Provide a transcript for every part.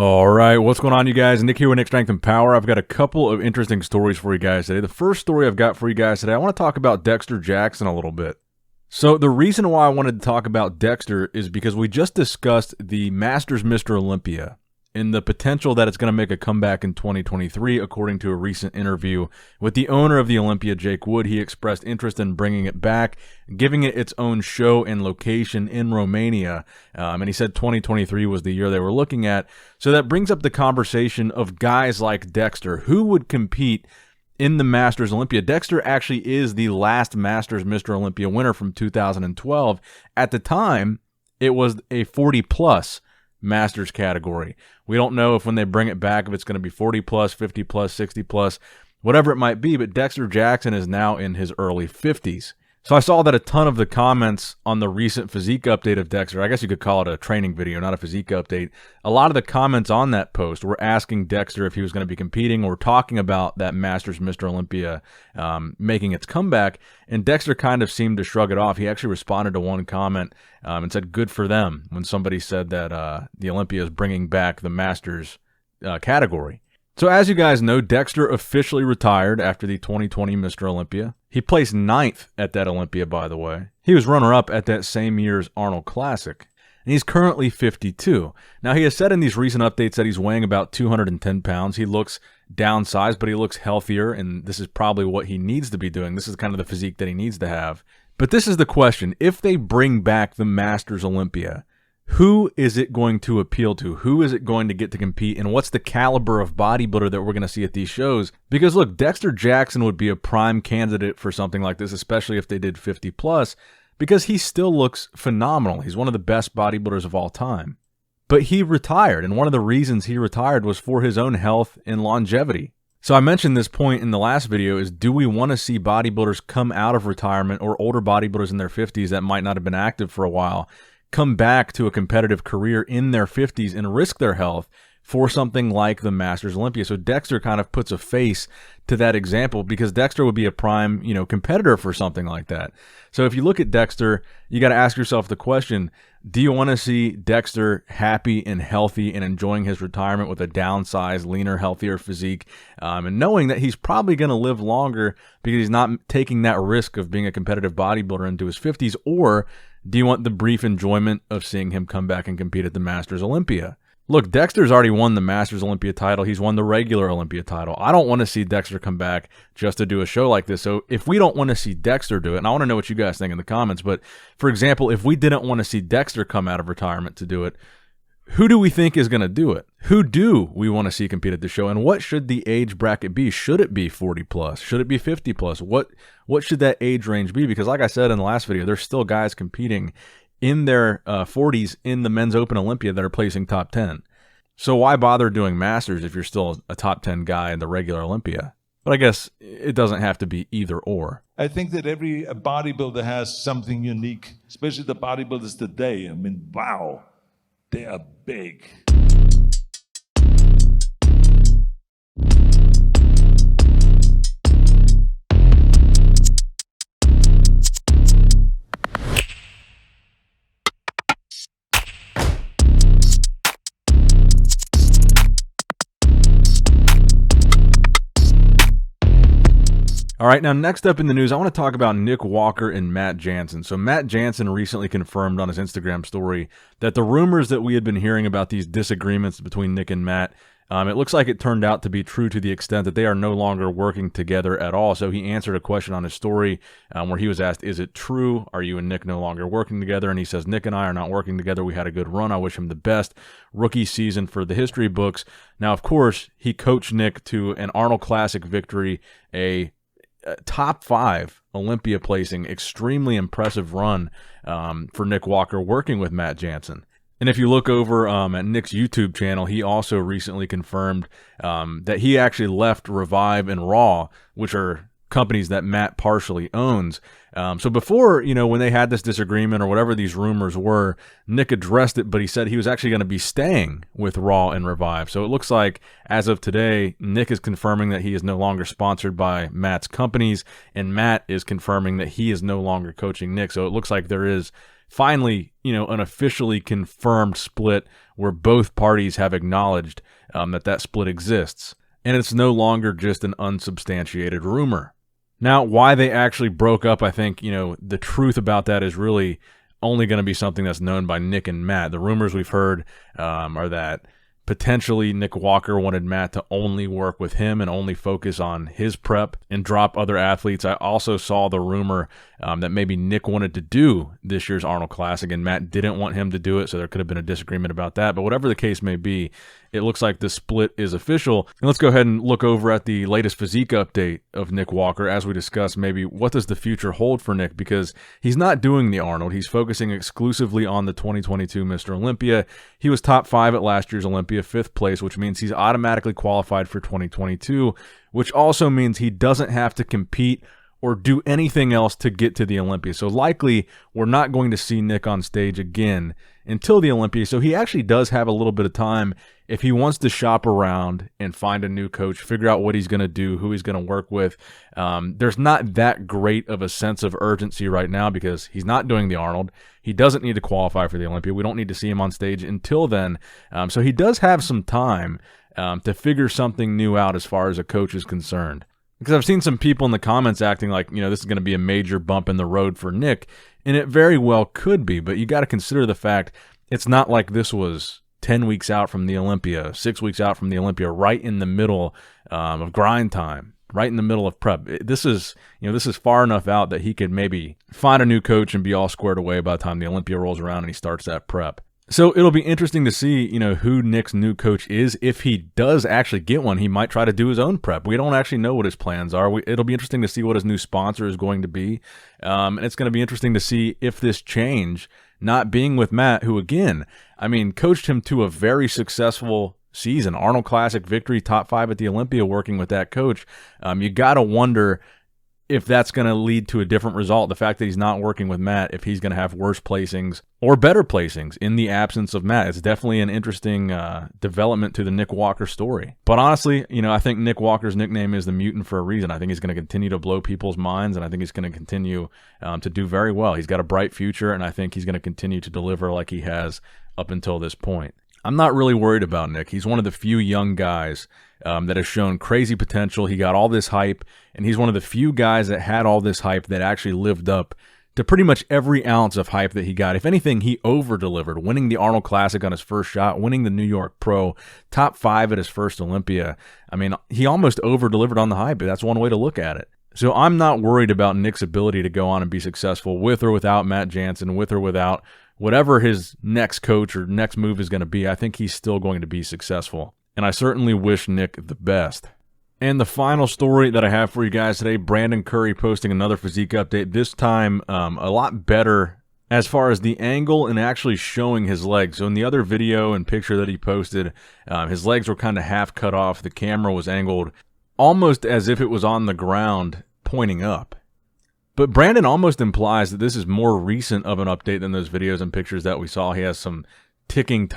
All right, what's going on, you guys? Nick here with Nick Strength and Power. I've got a couple of interesting stories for you guys today. The first story I've got for you guys today, I want to talk about Dexter Jackson a little bit. So the reason why I wanted to talk about Dexter is because we just discussed the Masters Mr. Olympia and the potential that it's going to make a comeback in 2023. According to a recent interview with the owner of the Olympia, Jake Wood, he expressed interest in bringing it back, giving it its own show and location in Romania, and he said 2023 was the year they were looking at. So that brings up the conversation of guys like Dexter. Who would compete in the Masters Olympia? Dexter actually is the last Masters Mr. Olympia winner from 2012. At the time, it was a 40-plus Masters category. We don't know if when they bring it back, if it's going to be 40 plus, 50 plus, 60 plus, whatever it might be, but Dexter Jackson is now in his early 50s. So I saw that a ton of the comments on the recent physique update of Dexter, I guess you could call it a training video, not a physique update. A lot of the comments on that post were asking Dexter if he was going to be competing or talking about that Masters Mr. Olympia making its comeback, and Dexter kind of seemed to shrug it off. He actually responded to one comment and said, good for them, when somebody said that the Olympia is bringing back the Masters category. So as you guys know, Dexter officially retired after the 2020 Mr. Olympia. He placed 9th at that Olympia, by the way. He was runner-up at that same year's Arnold Classic. And he's currently 52. Now, he has said in these recent updates that he's weighing about 210 pounds. He looks downsized, but he looks healthier, and this is probably what he needs to be doing. This is kind of the physique that he needs to have. But this is the question. If they bring back the Masters Olympia, who is it going to appeal to? Who is it going to get to compete? And what's the caliber of bodybuilder that we're going to see at these shows? Because look, Dexter Jackson would be a prime candidate for something like this, especially if they did 50 plus, because he still looks phenomenal. He's one of the best bodybuilders of all time. But he retired, and one of the reasons he retired was for his own health and longevity. So I mentioned this point in the last video is, do we want to see bodybuilders come out of retirement, or older bodybuilders in their 50s that might not have been active for a while, come back to a competitive career in their 50s and risk their health for something like the Masters Olympia? So Dexter kind of puts a face to that example, because Dexter would be a prime, competitor for something like that. So if you look at Dexter, you got to ask yourself the question, do you want to see Dexter happy and healthy and enjoying his retirement with a downsized, leaner, healthier physique, and knowing that he's probably going to live longer because he's not taking that risk of being a competitive bodybuilder into his 50s? Or do you want the brief enjoyment of seeing him come back and compete at the Masters Olympia? Look, Dexter's already won the Masters Olympia title. He's won the regular Olympia title. I don't want to see Dexter come back just to do a show like this. So if we don't want to see Dexter do it, and I want to know what you guys think in the comments, but for example, if we didn't want to see Dexter come out of retirement to do it, who do we think is going to do it? Who do we want to see compete at the show? And what should the age bracket be? Should it be 40 plus? Should it be 50 plus? What should that age range be? Because like I said in the last video, there's still guys competing in their 40s in the Men's Open Olympia that are placing top 10. So why bother doing Masters if you're still a top 10 guy in the regular Olympia? But I guess it doesn't have to be either or. I think that every bodybuilder has something unique, especially the bodybuilders today. I mean, wow, they are big. All right, now next up in the news, I want to talk about Nick Walker and Matt Jansen. So Matt Jansen recently confirmed on his Instagram story that the rumors that we had been hearing about these disagreements between Nick and Matt, it looks like it turned out to be true to the extent that they are no longer working together at all. So he answered a question on his story where he was asked, is it true? Are you and Nick no longer working together? And he says, Nick and I are not working together. We had a good run. I wish him the best. Rookie season for the history books. Now, of course, he coached Nick to an Arnold Classic victory, a top 5 Olympia placing, extremely impressive run for Nick Walker working with Matt Jansen. And if you look over at Nick's YouTube channel, he also recently confirmed that he actually left Revive and Raw, which are companies that Matt partially owns. So before, when they had this disagreement or whatever these rumors were, Nick addressed it, but he said he was actually going to be staying with Raw and Revive. So it looks like, as of today, Nick is confirming that he is no longer sponsored by Matt's companies, and Matt is confirming that he is no longer coaching Nick. So it looks like there is finally, an officially confirmed split where both parties have acknowledged that split exists. And it's no longer just an unsubstantiated rumor. Now, why they actually broke up, I think, the truth about that is really only going to be something that's known by Nick and Matt. The rumors we've heard are that potentially Nick Walker wanted Matt to only work with him and only focus on his prep and drop other athletes. I also saw the rumor that maybe Nick wanted to do this year's Arnold Classic and Matt didn't want him to do it, so there could have been a disagreement about that. But whatever the case may be, it looks like the split is official. And let's go ahead and look over at the latest physique update of Nick Walker as we discuss maybe what does the future hold for Nick, because he's not doing the Arnold. He's focusing exclusively on the 2022 Mr. Olympia. He was top 5 at last year's Olympia, 5th place, which means he's automatically qualified for 2022, which also means he doesn't have to compete or do anything else to get to the Olympia. So likely we're not going to see Nick on stage again until the Olympia. So he actually does have a little bit of time if he wants to shop around and find a new coach, figure out what he's going to do, who he's going to work with. There's not that great of a sense of urgency right now because he's not doing the Arnold. He doesn't need to qualify for the Olympia. We don't need to see him on stage until then. So he does have some time to figure something new out as far as a coach is concerned. Because I've seen some people in the comments acting like, this is going to be a major bump in the road for Nick, and it very well could be, but you got to consider the fact it's not like this was 10 weeks out from the Olympia, 6 weeks out from the Olympia, right in the middle of grind time, right in the middle of prep. This is far enough out that he could maybe find a new coach and be all squared away by the time the Olympia rolls around and he starts that prep. So it'll be interesting to see, who Nick's new coach is. If he does actually get one, he might try to do his own prep. We don't actually know what his plans are. It'll be interesting to see what his new sponsor is going to be. And it's going to be interesting to see if this change, not being with Matt, who again, coached him to a very successful season. Arnold Classic victory, top 5 at the Olympia working with that coach. You got to wonder if that's going to lead to a different result. The fact that he's not working with Matt, if he's going to have worse placings or better placings in the absence of Matt. It's definitely an interesting development to the Nick Walker story. But honestly, I think Nick Walker's nickname is the Mutant for a reason. I think he's going to continue to blow people's minds, and I think he's going to continue to do very well. He's got a bright future, and I think he's going to continue to deliver like he has up until this point. I'm not really worried about Nick. He's one of the few young guys that has shown crazy potential. He got all this hype, and he's one of the few guys that had all this hype that actually lived up to pretty much every ounce of hype that he got. If anything, he over-delivered, winning the Arnold Classic on his first shot, winning the New York Pro, top 5 at his first Olympia. He almost over-delivered on the hype. That's one way to look at it. So I'm not worried about Nick's ability to go on and be successful with or without Matt Jansen, with or without whatever his next coach or next move is going to be. I think he's still going to be successful. And I certainly wish Nick the best. And the final story that I have for you guys today, Brandon Curry posting another physique update, this time a lot better as far as the angle and actually showing his legs. So in the other video and picture that he posted, his legs were kind of half cut off. The camera was angled almost as if it was on the ground pointing up. But Brandon almost implies that this is more recent of an update than those videos and pictures that we saw. He has some ticking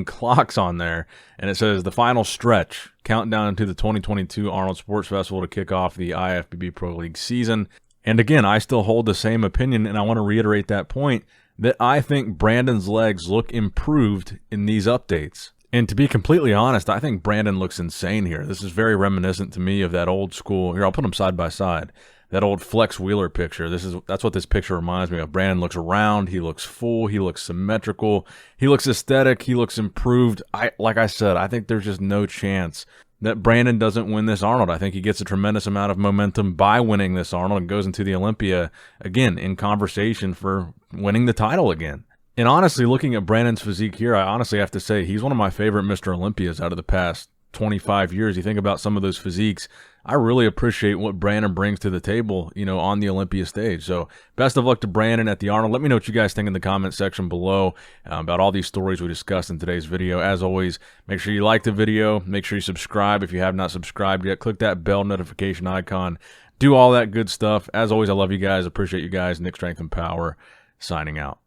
clocks on there, and it says the final stretch, countdown to the 2022 Arnold Sports Festival to kick off the IFBB Pro League season. And again, I still hold the same opinion, and I want to reiterate that point, that I think Brandon's legs look improved in these updates. And to be completely honest, I think Brandon looks insane here. This is very reminiscent to me of that old school, here I'll put them side by side, that old Flex Wheeler picture. That's what this picture reminds me of. Brandon looks round, he looks full, he looks symmetrical, he looks aesthetic, he looks improved. Like I said, I think there's just no chance that Brandon doesn't win this Arnold. I think he gets a tremendous amount of momentum by winning this Arnold and goes into the Olympia, again, in conversation for winning the title again. And honestly, looking at Brandon's physique here, I honestly have to say he's one of my favorite Mr. Olympias out of the past 25 years. You think about some of those physiques, I really appreciate what Brandon brings to the table, on the Olympia stage. So best of luck to Brandon at the Arnold. Let me know what you guys think in the comment section below about all these stories we discussed in today's video. As always, make sure you like the video. Make sure you subscribe if you have not subscribed yet. Click that bell notification icon. Do all that good stuff. As always, I love you guys. Appreciate you guys. Nick Strength and Power signing out.